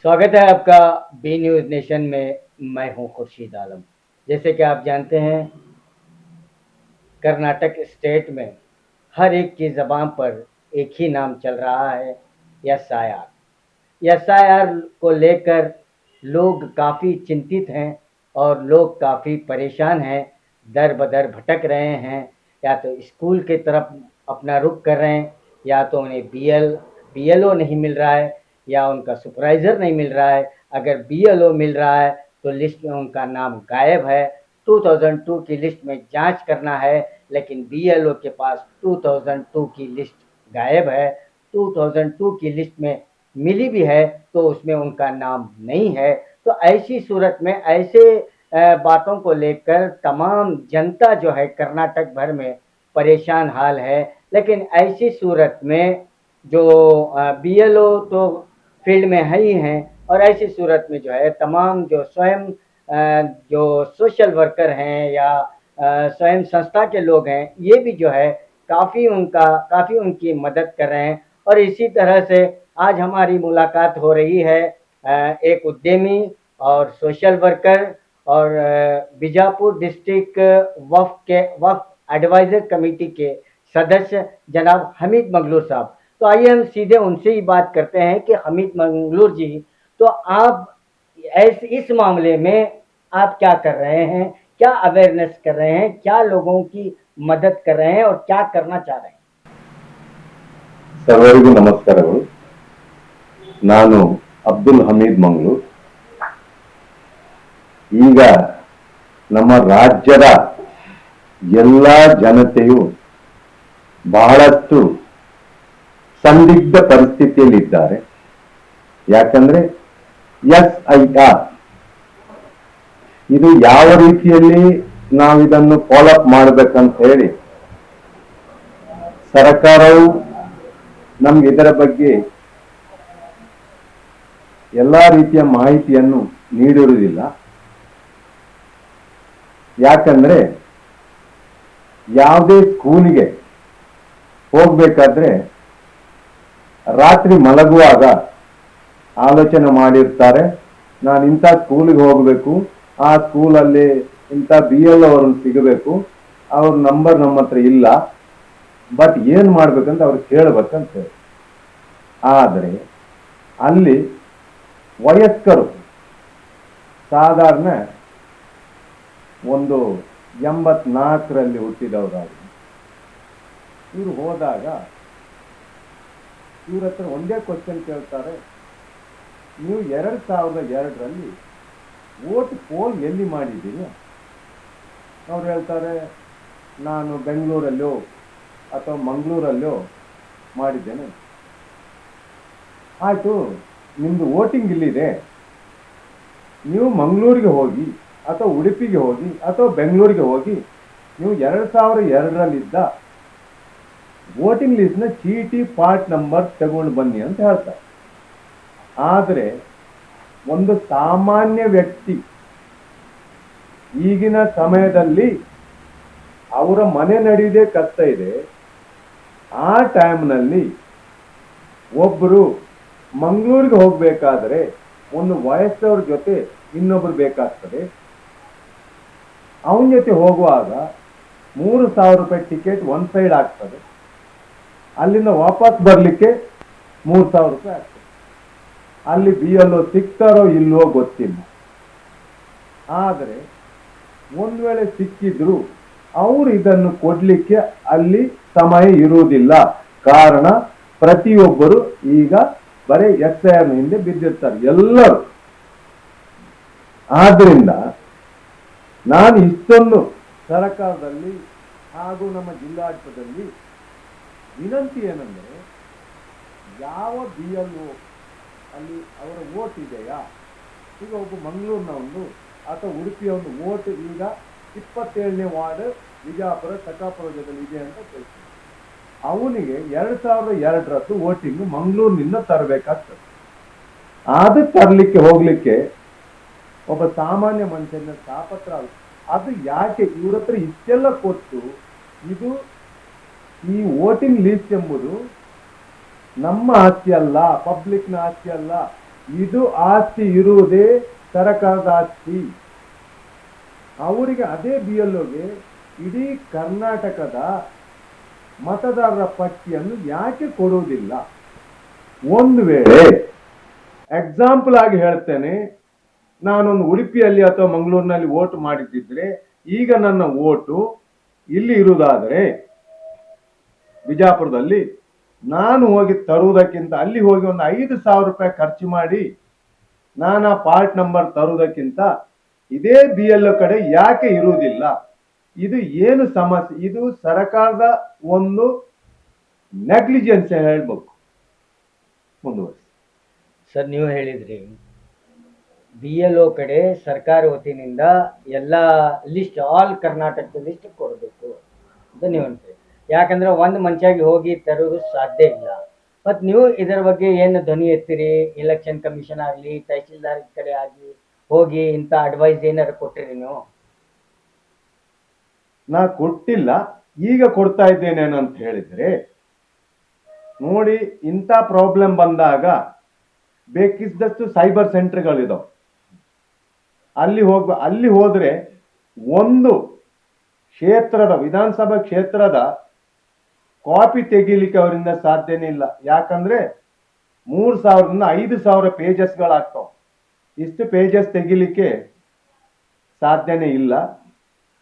स्वागत है आपका बी न्यूज़ नेशन में। मैं हूं खुर्शीद आलम। जैसे कि आप जानते हैं, कर्नाटक स्टेट में हर एक की ज़बान पर एक ही नाम चल रहा है, एसआईआर। एसआईआर को लेकर लोग काफ़ी चिंतित हैं और लोग काफ़ी परेशान हैं, दर बदर भटक रहे हैं। या तो स्कूल की तरफ अपना रुख कर रहे हैं, या तो उन्हें बीएलओ नहीं मिल रहा है, या उनका सुपरवाइज़र नहीं मिल रहा है। अगर बीएलओ मिल रहा है तो लिस्ट में उनका नाम गायब है। 2002 की लिस्ट में जांच करना है, लेकिन बीएलओ के पास 2002 की लिस्ट गायब है। 2002 की लिस्ट में मिली भी है तो उसमें उनका नाम नहीं है। तो ऐसी सूरत में ऐसे बातों को लेकर तमाम जनता जो है कर्नाटक भर में परेशान हाल है। लेकिन ऐसी सूरत में जो बीएलओ तो फील्ड में है ही हैं, और ऐसी सूरत में जो है तमाम जो स्वयं जो सोशल वर्कर हैं या स्वयं संस्था के लोग हैं, ये भी जो है काफ़ी उनकी मदद कर रहे हैं। और इसी तरह से आज हमारी मुलाकात हो रही है एक उद्यमी और सोशल वर्कर और बीजापुर डिस्ट्रिक्ट वक्फ एडवाइजर कमेटी के सदस्य जनाब हमीद मंगलूर साहब। तो आइए हम सीधे उनसे ही बात करते हैं कि हमीद मंगलूर जी, तो आप इस मामले में आप क्या कर रहे हैं, क्या अवेयरनेस कर रहे हैं, क्या लोगों की मदद कर रहे हैं और क्या करना चाह रहे हैं? ಸರ್ವರಿಗೂ ನಮಸ್ಕಾರಗಳು. ನಾನು ಅಬ್ದುಲ್ ಹಮೀದ್ ಮಂಗ್ಳೂರ್. ಈಗ ನಮ್ಮ ರಾಜ್ಯದ ಎಲ್ಲ ಜನತೆಯು ಬಹಳಷ್ಟು ಸಂದಿಗ್ಧ ಪರಿಸ್ಥಿತಿಯಲ್ಲಿದ್ದಾರೆ. ಯಾಕಂದ್ರೆ ಎಸ್ಐಆರ್ ಇದು ಯಾವ ರೀತಿಯಲ್ಲಿ ನಾವು ಇದನ್ನು ಫಾಲೋ ಅಪ್ ಮಾಡಬೇಕಂತ ಹೇಳಿ ಸರ್ಕಾರವು ನಮ್ಗೆ ಇದರ ಬಗ್ಗೆ ಎಲ್ಲಾ ರೀತಿಯ ಮಾಹಿತಿಯನ್ನು ನೀಡಿರುವುದಿಲ್ಲ. ಯಾಕಂದ್ರೆ ಯಾವುದೇ ಸ್ಕೂಲಿಗೆ ಹೋಗ್ಬೇಕಾದ್ರೆ ರಾತ್ರಿ ಮಲಗುವಾಗ ಆಲೋಚನೆ ಮಾಡಿರ್ತಾರೆ, ನಾನು ಇಂಥ ಸ್ಕೂಲಿಗೆ ಹೋಗಬೇಕು, ಆ ಸ್ಕೂಲಲ್ಲಿ ಇಂಥ BL ಅವರನ್ನು ಸಿಗಬೇಕು, ಅವ್ರ ನಂಬರ್ ನಮ್ಮ ಹತ್ರ ಇಲ್ಲ, ಬಟ್ ಏನ್ ಮಾಡ್ಬೇಕಂತ ಅವ್ರಿಗೆ ಕೇಳ್ಬೇಕಂತ ಹೇಳಿ. ಆದರೆ ಅಲ್ಲಿ ವಯಸ್ಕರು ಸಾಧಾರಣ ಒಂದು 84ರಲ್ಲಿ ಹುಟ್ಟಿದವರಾಗಿ ಇವರು ಹೋದಾಗ ಇವ್ರ ಹತ್ರ ಒಂದೇ ಕ್ವಶನ್ ಕೇಳ್ತಾರೆ, ನೀವು 2002ರಲ್ಲಿ ವೋಟ್ ಪೋಲ್ ಎಲ್ಲಿ ಮಾಡಿದ್ದೀರಿ? ಅವ್ರು ಹೇಳ್ತಾರೆ, ನಾನು ಬೆಂಗಳೂರಲ್ಲೋ ಅಥವಾ ಮಂಗಳೂರಲ್ಲೋ ಮಾಡಿದ್ದೇನೆ. ಆಯ್ತು, ನಿಮ್ದು ವೋಟಿಂಗ್ ಇಲ್ಲಿದೆ, ನೀವು ಮಂಗಳೂರಿಗೆ ಹೋಗಿ ಅಥವಾ ಉಡುಪಿಗೆ ಹೋಗಿ ಅಥವಾ ಬೆಂಗಳೂರಿಗೆ ಹೋಗಿ ನೀವು 2002ರಲ್ಲಿದ್ದ ವೋಟಿಂಗ್ ಲಿಸ್ಟ್ನ ಚೀಟಿ ಪಾರ್ಟ್ ನಂಬರ್ ತಗೊಂಡು ಬನ್ನಿ ಅಂತ ಹೇಳ್ತಾರೆ. ಆದರೆ ಒಂದು ಸಾಮಾನ್ಯ ವ್ಯಕ್ತಿ ಈಗಿನ ಸಮಯದಲ್ಲಿ ಅವರ ಮನೆ ನಡೆಯುವುದೇ ಕಷ್ಟ ಇದೆ. ಆ ಟೈಮ್ನಲ್ಲಿ ಒಬ್ಬರು ಮಂಗಳೂರಿಗೆ ಹೋಗ್ಬೇಕಾದ್ರೆ ಒಂದು ವಯಸ್ಸವ್ರ ಜೊತೆ ಇನ್ನೊಬ್ರು ಬೇಕಾಗ್ತದೆ. ಅವನ ಜೊತೆ ಹೋಗುವಾಗ 3,000 ರೂಪಾಯಿ ಟಿಕೆಟ್ ಒನ್ ಸೈಡ್ ಆಗ್ತದೆ. ಅಲ್ಲಿಂದ ವಾಪಸ್ ಬರ್ಲಿಕ್ಕೆ 3,000 ರೂಪಾಯಿ ಆಗ್ತದೆ. ಅಲ್ಲಿ BLO ಸಿಗ್ತಾರೋ ಇಲ್ವೋ ಗೊತ್ತಿಲ್ಲ. ಆದರೆ ಒಂದ್ ವೇಳೆ ಸಿಕ್ಕಿದ್ರು ಅವರು ಇದನ್ನು ಕೊಡ್ಲಿಕ್ಕೆ ಅಲ್ಲಿ ಸಮಯ ಇರುವುದಿಲ್ಲ. ಕಾರಣ ಪ್ರತಿಯೊಬ್ಬರು ಈಗ ಬರೀ SIR ಹಿಂದೆ ಬಿದ್ದಿರ್ತಾರೆ ಎಲ್ಲರೂ. ಆದ್ರಿಂದ ನಾನು ಇಷ್ಟೊಂದು ಸರ್ಕಾರದಲ್ಲಿ ಹಾಗೂ ನಮ್ಮ ಜಿಲ್ಲಾಡಳಿತದಲ್ಲಿ ವಿನಂತಿ ಏನಂದ್ರೆ, ಯಾವ BLO ಅಲ್ಲಿ ಅವರ ವೋಟ್ ಇದೆಯಾ, ಈಗ ಒಬ್ಬ ಮಂಗಳೂರಿನವನು ಅಥವಾ ಉಡುಪಿಯ ಒಂದು ವೋಟ್ ಈಗ 27ನೇ ವಾರ್ಡ್ ವಿಜಯಪುರ ಸಕಾಪುರದಲ್ಲಿ ಇದೆ ಅಂತ ಹೇಳ್ತೀನಿ. ಅವನಿಗೆ 2002ರದ್ದು ವೋಟಿಂಗ್ ಮಂಗಳೂರಿನಿಂದ ತರಬೇಕಾಗ್ತದೆ. ಅದು ತರಲಿಕ್ಕೆ ಹೋಗ್ಲಿಕ್ಕೆ ಒಬ್ಬ ಸಾಮಾನ್ಯ ಮನುಷ್ಯನ ತಾಪತ್ರ ಆಗುತ್ತೆ. ಅದು ಯಾಕೆ ಇವ್ರ ಹತ್ರ ಇಷ್ಟೆಲ್ಲ ಕೊಟ್ಟು, ಇದು ಈ ವೋಟಿಂಗ್ ಲಿಸ್ಟ್ ಎಂಬುದು ನಮ್ಮ ಆಸ್ತಿ ಅಲ್ಲ, ಪಬ್ಲಿಕ್ನ ಆಸ್ತಿ ಅಲ್ಲ, ಇದು ಆಸ್ತಿ ಇರುವುದೇ ಸರ್ಕಾರದ ಆಸ್ತಿ. ಅವರಿಗೆ ಅದೇ BLOಗೆ ಇಡೀ ಕರ್ನಾಟಕದ ಮತದಾರರ ಪಟ್ಟಿಯನ್ನು ಯಾಕೆ ಕೊಡುವುದಿಲ್ಲ? ಒಂದು ವೇಳೆ ಎಕ್ಸಾಂಪಲ್ ಆಗಿ ಹೇಳ್ತೇನೆ, ನಾನೊಂದು ಉಡುಪಿಯಲ್ಲಿ ಅಥವಾ ಮಂಗಳೂರಿನಲ್ಲಿ ವೋಟ್ ಮಾಡಿದ್ದಿದ್ರೆ ಈಗ ನನ್ನ ವೋಟು ಇಲ್ಲಿ ಇರುವುದಾದರೆ ಬಿಜಾಪುರದಲ್ಲಿ ನಾನು ಹೋಗಿ ತರುವುದಕ್ಕಿಂತ ಅಲ್ಲಿ ಹೋಗಿ ಒಂದು 5,000 ರೂಪಾಯಿ ಖರ್ಚು ಮಾಡಿ ನಾನು ಆ ಪಾರ್ಟ್ ನಂಬರ್ ತರುವುದಕ್ಕಿಂತ ಇದೇ BLO ಕಡೆ ಯಾಕೆ ಇರುವುದಿಲ್ಲ? ಇದು ಏನು ಸಮಸ್ಯೆ? ಇದು ಸರ್ಕಾರದ ಒಂದು ನೆಗ್ಲಿಜೆನ್ಸ್ ಹೇಳ್ಬೇಕು. ಮುಂದುವರಿಸಿ ಸರ್. ನೀವು ಹೇಳಿದ್ರಿ BLO ಕಡೆ ಸರ್ಕಾರ ವತಿಯಿಂದ ಎಲ್ಲ ಲಿಸ್ಟ್, ಆಲ್ ಕರ್ನಾಟಕದ ಲಿಸ್ಟ್ ಕೊಡಬೇಕು ಅಂತ ನೀವು ಅಂತೀರಿ. ಯಾಕಂದ್ರೆ ಒಂದು ಮನುಷ್ಯಾಗಿ ಹೋಗಿ ತರೋದು ಸಾಧ್ಯ ಇಲ್ಲ. ಮತ್ತು ನೀವು ಇದರ ಬಗ್ಗೆ ಏನು ಧ್ವನಿ ಎತ್ತೀರಿ? ಎಲೆಕ್ಷನ್ ಕಮಿಷನ್ ಆಗಲಿ, ತಹಸೀಲ್ದಾರ್ ಕಡೆ ಆಗಲಿ ಹೋಗಿ ಇಂಥ ಅಡ್ವೈಸ್ ಏನಾರು ಕೊಟ್ಟಿರಿ ನೀವು? ನಾ ಕೊಟ್ಟಿಲ್ಲ, ಈಗ ಕೊಡ್ತಾ ಇದ್ದೇನೆ ಅಂತ ಹೇಳಿದ್ರೆ ನೋಡಿ, ಇಂಥ ಪ್ರಾಬ್ಲಮ್ ಬಂದಾಗ ಬೇಕಿದ್ದಷ್ಟು ಸೈಬರ್ ಸೆಂಟರ್ಗಳಿದಾವೆ. ಅಲ್ಲಿ ಹೋದ್ರೆ ಒಂದು ಕ್ಷೇತ್ರದ ವಿಧಾನಸಭಾ ಕ್ಷೇತ್ರದ ಕಾಪಿ ತೆಗಿಲಿಕ್ಕೆ ಅವರಿಂದ ಸಾಧ್ಯನೇ ಇಲ್ಲ. ಯಾಕಂದ್ರೆ 3,000ದಿಂದ 5,000 ಪೇಜಸ್ಗಳಾಗ್ತಾವ. ಇಷ್ಟು ಪೇಜಸ್ ತೆಗಿಲಿಕ್ಕೆ ಸಾಧ್ಯನೇ ಇಲ್ಲ.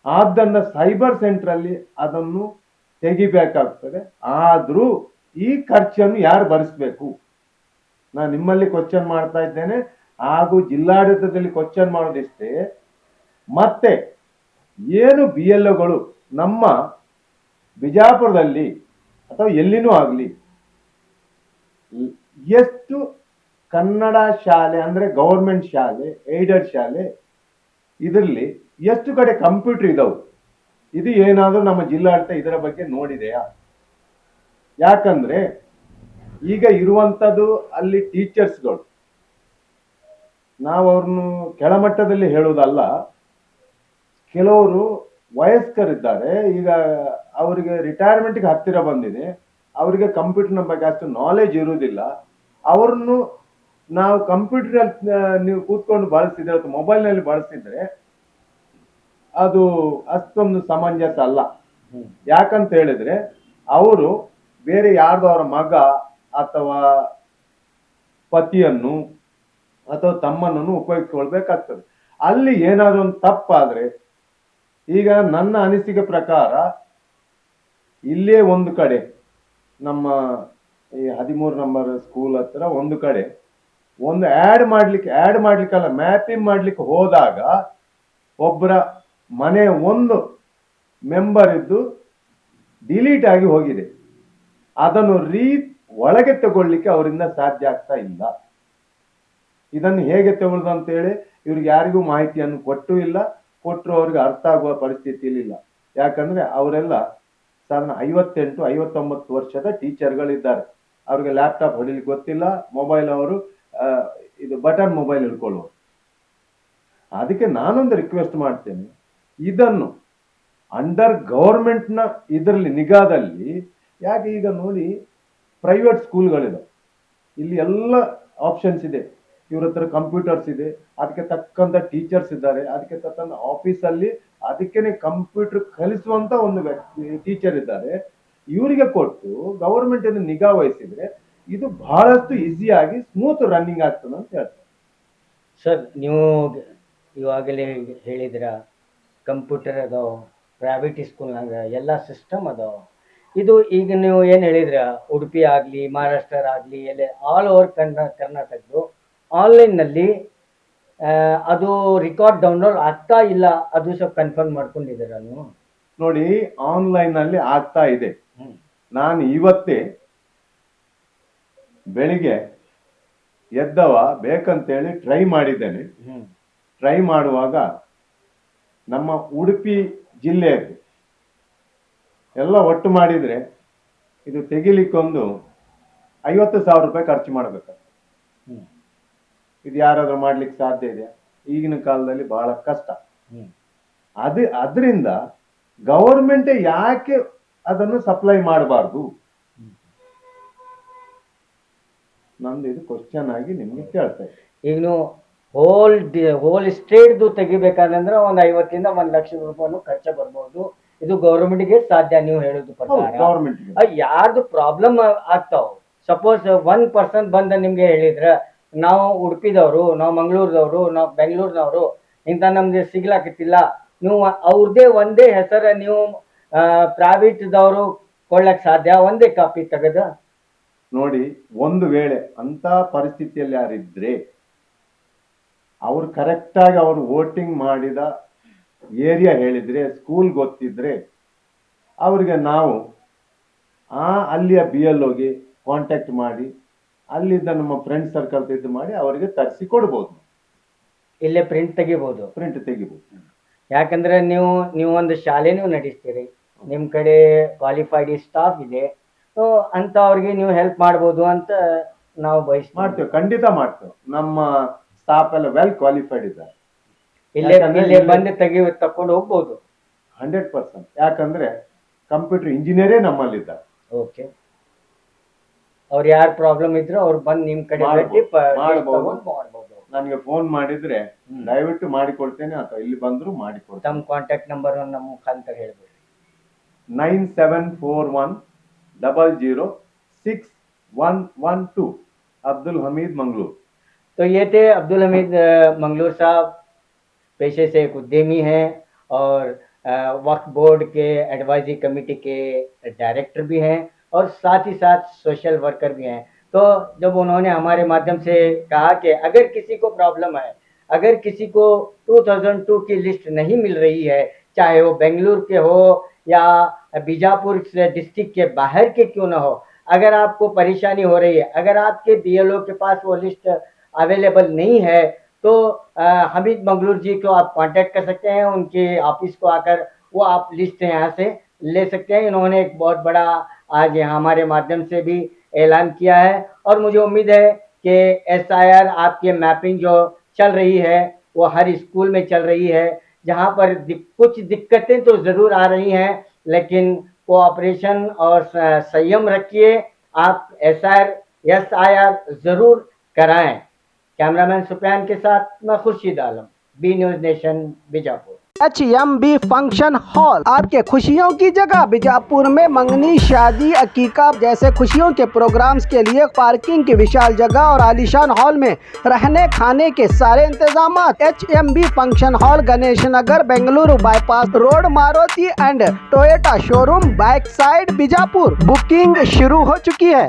ಆದ್ದರಿಂದ ಸೈಬರ್ ಸೆಂಟ್ರಲ್ಲಿ ಅದನ್ನು ತೆಗಿಬೇಕಾಗ್ತದೆ. ಆದ್ರೂ ಈ ಖರ್ಚನ್ನು ಯಾರು ಭರಿಸ್ಬೇಕು? ನಾನು ನಿಮ್ಮಲ್ಲಿ ಕ್ವಶನ್ ಮಾಡ್ತಾ ಇದ್ದೇನೆ, ಹಾಗೂ ಜಿಲ್ಲಾಡಳಿತದಲ್ಲಿ ಕ್ವಶನ್ ಮಾಡೋದಿಷ್ಟೇ. ಮತ್ತೆ ಏನು BLOಗಳು ನಮ್ಮ ಬಿಜಾಪುರದಲ್ಲಿ ಅಥವಾ ಎಲ್ಲಿನೂ ಆಗಲಿ ಎಷ್ಟು ಕನ್ನಡ ಶಾಲೆ ಅಂದ್ರೆ ಗೌರ್ಮೆಂಟ್ ಶಾಲೆ, ಏಡೆಡ್ ಶಾಲೆ, ಇದರಲ್ಲಿ ಎಷ್ಟು ಕಡೆ ಕಂಪ್ಯೂಟರ್ ಇದಾವೆ? ಇದು ಏನಾದರೂ ನಮ್ಮ ಜಿಲ್ಲಾಡಳಿತ ಇದರ ಬಗ್ಗೆ ನೋಡಿದೆಯಾ? ಯಾಕಂದ್ರೆ ಈಗ ಇರುವಂತದ್ದು ಅಲ್ಲಿ ಟೀಚರ್ಸ್ಗಳು, ನಾವು ಅವ್ರನ್ನು ಕೆಳಮಟ್ಟದಲ್ಲಿ ಹೇಳೋದಲ್ಲ, ಕೆಲವರು ವಯಸ್ಕರಿದ್ದಾರೆ, ಈಗ ಅವರಿಗೆ ರಿಟೈರ್ಮೆಂಟ್ಗೆ ಹತ್ತಿರ ಬಂದಿದೆ, ಅವರಿಗೆ ಕಂಪ್ಯೂಟರ್ನ ಬಗ್ಗೆ ಅಷ್ಟು ನಾಲೆಜ್ ಇರುವುದಿಲ್ಲ. ಅವ್ರನ್ನು ನಾವು ಕಂಪ್ಯೂಟರ್ ನೀವು ಕೂತ್ಕೊಂಡು ಬಳಸಿದ್ರೆ ಅಥವಾ ಮೊಬೈಲ್ನಲ್ಲಿ ಬಳಸಿದ್ರೆ ಅದು ಅಷ್ಟೊಂದು ಸಮಂಜಸ ಅಲ್ಲ. ಯಾಕಂತ ಹೇಳಿದ್ರೆ ಅವರು ಬೇರೆ ಯಾರ್ದು ಅವರ ಮಗ ಅಥವಾ ಪತಿಯನ್ನು ಅಥವಾ ತಮ್ಮನನ್ನು ಉಪಯೋಗಿಸ್ಕೊಳ್ಬೇಕಾಗ್ತದೆ. ಅಲ್ಲಿ ಏನಾದರೂ ಒಂದು ತಪ್ಪಾದ್ರೆ, ಈಗ ನನ್ನ ಅನಿಸಿಕೆ ಪ್ರಕಾರ ಇಲ್ಲೇ ಒಂದು ಕಡೆ ನಮ್ಮ ಈ 13 ನಂಬರ್ ಸ್ಕೂಲ್ ಹತ್ರ ಒಂದು ಕಡೆ ಒಂದು ಆಡ್ ಮಾಡ್ಲಿಕ್ಕಲ್ಲ, ಮ್ಯಾಪಿಂಗ್ ಮಾಡ್ಲಿಕ್ಕೆ ಹೋದಾಗ ಒಬ್ಬರ ಮನೆ ಒಂದು ಮೆಂಬರ್ ಇದ್ದು ಡಿಲೀಟ್ ಆಗಿ ಹೋಗಿದೆ. ಅದನ್ನು ಒಳಗೆ ತಗೊಳ್ಳಿಕ್ಕೆ ಅವರಿಂದ ಸಾಧ್ಯ ಆಗ್ತಾ ಇಲ್ಲ. ಇದನ್ನು ಹೇಗೆ ತಗೊಳ್ದು ಅಂತೇಳಿ ಇವ್ರಿಗೆ ಯಾರಿಗೂ ಮಾಹಿತಿಯನ್ನು ಕೊಟ್ಟೂ ಇಲ್ಲ, ಕೊಟ್ಟರು ಅವ್ರಿಗೆ ಅರ್ಥ ಆಗುವ ಪರಿಸ್ಥಿತಿಯಲ್ಲಿ ಇಲ್ಲ. ಯಾಕಂದ್ರೆ ಅವರೆಲ್ಲ ಸಾಧಾರಣ 58-59 ವರ್ಷದ ಟೀಚರ್ಗಳಿದ್ದಾರೆ. ಅವ್ರಿಗೆ ಲ್ಯಾಪ್ಟಾಪ್ ಹೊಡಿಲಿಕ್ಕೆ ಗೊತ್ತಿಲ್ಲ, ಮೊಬೈಲ್ ಅವರು ಇದು ಬಟನ್ ಮೊಬೈಲ್ ಹಿಡ್ಕೊಳ್ಳುವರು. ಅದಕ್ಕೆ ನಾನೊಂದು ರಿಕ್ವೆಸ್ಟ್ ಮಾಡ್ತೇನೆ, ಇದನ್ನು ಅಂಡರ್ ಗವರ್ಮೆಂಟ್ನ ಇದರಲ್ಲಿ ನಿಗಾದಲ್ಲಿ, ಯಾಕೆ ಈಗ ನೋಡಿ ಪ್ರೈವೇಟ್ ಸ್ಕೂಲ್ಗಳಿದೆ, ಇಲ್ಲಿ ಎಲ್ಲ ಆಪ್ಷನ್ಸ್ ಇದೆ. ಇವ್ರ ಹತ್ರ ಕಂಪ್ಯೂಟರ್ಸ್ ಇದೆ, ಅದಕ್ಕೆ ತಕ್ಕಂತ ಟೀಚರ್ಸ್ ಇದ್ದಾರೆ, ಅದಕ್ಕೆ ತಕ್ಕಂತ ಆಫೀಸಲ್ಲಿ ಅದಕ್ಕೇನೆ ಕಂಪ್ಯೂಟರ್ ಕಲಿಸುವಂತ ಒಂದು ಟೀಚರ್ ಇದ್ದಾರೆ. ಇವರಿಗೆ ಕೊಟ್ಟು ಗವರ್ಮೆಂಟ್ ನಿಗಾ ವಹಿಸಿದ್ರೆ ಇದು ಬಹಳಷ್ಟು ಈಸಿಯಾಗಿ ಸ್ಮೂತ್ ರನ್ನಿಂಗ್ ಆಗ್ತದೆ ಅಂತ ಹೇಳ್ತಾರೆ. ಸರ್, ನೀವು ಇವಾಗಲೇ ಹೇಳಿದ್ರ ಕಂಪ್ಯೂಟರ್ ಅದಾವ, ಪ್ರೈವೇಟ್ ಸ್ಕೂಲ್ನಾಗ ಎಲ್ಲ ಸಿಸ್ಟಮ್ ಅದಾವ. ಇದು ಈಗ ನೀವು ಏನು ಹೇಳಿದ್ರ, ಉಡುಪಿ ಆಗಲಿ, ಮಹಾರಾಷ್ಟ್ರ ಆಗಲಿ, ಎಲ್ಲ ಆಲ್ ಓವರ್ ಕರ್ನಾಟಕದ್ದು ಆನ್ಲೈನ್ನಲ್ಲಿ ಅದು ರೆಕಾರ್ಡ್ ಡೌನ್ಲೋಡ್ ಆಗ್ತಾ ಇಲ್ಲ, ಅದು ಸ್ವಲ್ಪ ಕನ್ಫರ್ಮ್ ಮಾಡ್ಕೊಂಡಿದ್ದೀರಾ ನೀವು? ನೋಡಿ, ಆನ್ಲೈನ್ ನಲ್ಲಿ ಆಗ್ತಾ ಇದೆ. ನಾನು ಇವತ್ತೇ ಬೆಳಿಗ್ಗೆ ಎದ್ದವ ಬೇಕಂತೇಳಿ ಟ್ರೈ ಮಾಡಿದ್ದೇನೆ. ಟ್ರೈ ಮಾಡುವಾಗ ನಮ್ಮ ಉಡುಪಿ ಜಿಲ್ಲೆಯಲ್ಲಿ ಎಲ್ಲ ಒಟ್ಟು ಮಾಡಿದ್ರೆ ಇದು ತೆಗಿಲಿಕ್ಕೊಂದು 50,000 ರೂಪಾಯಿ ಖರ್ಚು ಮಾಡಬೇಕು. ಇದು ಯಾರಾದ್ರೂ ಮಾಡ್ಲಿಕ್ಕೆ ಸಾಧ್ಯ ಇದೆಯಾ? ಈಗಿನ ಕಾಲದಲ್ಲಿ ಬಹಳ ಕಷ್ಟ. ಅದರಿಂದ ಗವರ್ಮೆಂಟ್ ಯಾಕೆ ಅದನ್ನು ಸಪ್ಲೈ ಮಾಡಬಾರ್ದು? ನಂದು ಇದು ಕ್ವಶನ್ ಆಗಿ ನಿಮ್ಗೆ ಕೇಳ್ತಾ ಇದ್ದೀನಿ. ಈಗ ನೀವು ಹೋಲ್ ಸ್ಟೇಟ್ದು ತೆಗಿಬೇಕಂದ್ರೆ ಒಂದು 50 ರಿಂದ 1 ಲಕ್ಷ ರೂಪಾಯಿನೂ ಖರ್ಚ ಬರ್ಬೋದು. ಇದು ಗೌರ್ಮೆಂಟ್ಗೆ ಸಾಧ್ಯ ನೀವು ಹೇಳೋದು ಪ್ರಕಾರ. ಗೌರ್ಮೆಂಟ್ ಯಾರ್ದು ಪ್ರಾಬ್ಲಮ್ ಆಗ್ತಾವ, ಸಪೋಸ್ 1% ಬಂದ ನಿಮ್ಗೆ ಹೇಳಿದ್ರ ನಾವು ಉಡುಪಿದವರು, ನಾವು ಮಂಗಳೂರದವರು, ನಾವು ಬೆಂಗಳೂರಿನವರು ಇಂಥ ನಮ್ಗೆ ಸಿಗ್ಲಾಕತ್ತಿಲ್ಲ, ನೀವು ಅವ್ರದ್ದೇ ಒಂದೇ ಹೆಸರ ನೀವು ಪ್ರೈವೇಟ್ದವರು ಕೊಳ್ಳಕ್ ಸಾಧ್ಯ ಒಂದೇ ಕಾಪಿ ತೆಗೆದ? ನೋಡಿ, ಒಂದು ವೇಳೆ ಅಂತ ಪರಿಸ್ಥಿತಿಯಲ್ಲಿ ಯಾರಿದ್ರೆ ಅವ್ರು ಕರೆಕ್ಟಾಗಿ ಅವ್ರು ವೋಟಿಂಗ್ ಮಾಡಿದ ಏರಿಯಾ ಹೇಳಿದ್ರೆ, ಸ್ಕೂಲ್ ಗೊತ್ತಿದ್ರೆ ಅವ್ರಿಗೆ ನಾವು ಅಲ್ಲಿಯ BLOಗೆ ಕಾಂಟ್ಯಾಕ್ಟ್ ಮಾಡಿ ಅಲ್ಲಿದ್ದ ನಮ್ಮ ಫ್ರೆಂಡ್ ಸರ್ಕಲ್ ಇದು ಮಾಡಿ ಅವರಿಗೆ ತರಿಸಿ ಕೊಡ್ಬೋದು. ಇಲ್ಲೇ ಪ್ರಿಂಟ್ ತೆಗಿಬಹುದು. ಯಾಕಂದ್ರೆ ನೀವು ಒಂದು ಶಾಲೆನೂ ನಡೆಸ್ತೀರಿ, ನಿಮ್ ಕಡೆ ಕ್ವಾಲಿಫೈಡ್ ಸ್ಟಾಫ್ ಇದೆ, ಸೊ ಅಂತ ಅವ್ರಿಗೆ ನೀವು ಹೆಲ್ಪ್ ಮಾಡ್ಬೋದು ಅಂತ ನಾವು ಮಾಡ್ತೇವೆ. ಖಂಡಿತ ಮಾಡ್ತೇವೆ. ನಮ್ಮ ಸ್ಟಾಫ್ ಎಲ್ಲ ವೆಲ್ ಕ್ವಾಲಿಫೈಡ್ ಇದ್ದಾರೆ. ಇಲ್ಲೇ ಬಂದು ತಕೊಂಡು ಹೋಗ್ಬೋದು 100%. ಯಾಕಂದ್ರೆ ಕಂಪ್ಯೂಟರ್ ಇಂಜಿನಿಯರೇ ನಮ್ಮಲ್ಲಿದ್ದಾರೆ. ಓಕೆ, ಅವ್ರು ಯಾರು ಪ್ರಾಬ್ಲಮ್ ಇದ್ರು ಅವ್ರು ಬಂದು ನಿಮ್ ಕಡೆ ಮಾಡ್ಬೋದು. ನನಗೆ ಫೋನ್ ಮಾಡಿದ್ರೆ ದಯವಿಟ್ಟು ಮಾಡಿಕೊಡ್ತೇನೆ, ಅಥವಾ ಇಲ್ಲಿ ಬಂದ್ರು ಮಾಡಿಕೊಡ್ತೇನೆ. ತಮ್ಮ ಕಾಂಟ್ಯಾಕ್ಟ್ ನಂಬರ್ ನಮ್ಮ ಮುಖಾಂತರ ಹೇಳ್ಬೋದು. 9741006112, अब्दुल हमीद मंगलूर। तो ये थे अब्दुल हमीद मंगलूर साहब, पेशे से एक उद्यमी हैं और वक्फ बोर्ड के एडवाइजरी कमेटी के डायरेक्टर भी हैं और साथ ही साथ सोशल वर्कर भी हैं। तो जब उन्होंने हमारे माध्यम से कहा कि अगर किसी को प्रॉब्लम है, अगर किसी को 2002 की लिस्ट नहीं मिल रही है, चाहे वो बेंगलुरु के हो या बीजापुर डिस्ट्रिक्ट के बाहर के क्यों ना हो, अगर आपको परेशानी हो रही है, अगर आपके BLO के पास वो लिस्ट अवेलेबल नहीं है, तो हमीद मंगलूर जी को आप कांटेक्ट कर सकते हैं। उनके ऑफिस को आकर वो आप लिस्ट यहाँ से ले सकते हैं। इन्होंने एक बहुत बड़ा आज यहाँ हमारे माध्यम से भी ऐलान किया है और मुझे उम्मीद है कि SIR आपकी मैपिंग जो चल रही है वो हर स्कूल में चल रही है, जहाँ पर कुछ दिक्कतें तो ज़रूर आ रही हैं, लेकिन कोऑपरेशन और संयम रखिए। आप SIR ज़रूर कराएं। कैमरामैन सुफियान के साथ मैं Khurshid Alam, B news nation, Bijapur. HMB function hall, आपके खुशियों की जगह। बीजापुर में मंगनी, शादी, अकीका जैसे खुशियों के प्रोग्राम्स के लिए पार्किंग की विशाल जगह और आलीशान हॉल में रहने खाने के सारे इंतजाम। HMB function hall, Ganesh Nagar, Bengaluru bypass road, Maruti and Toyota showroom, back side, Bijapur. Booking शुरू हो चुकी है।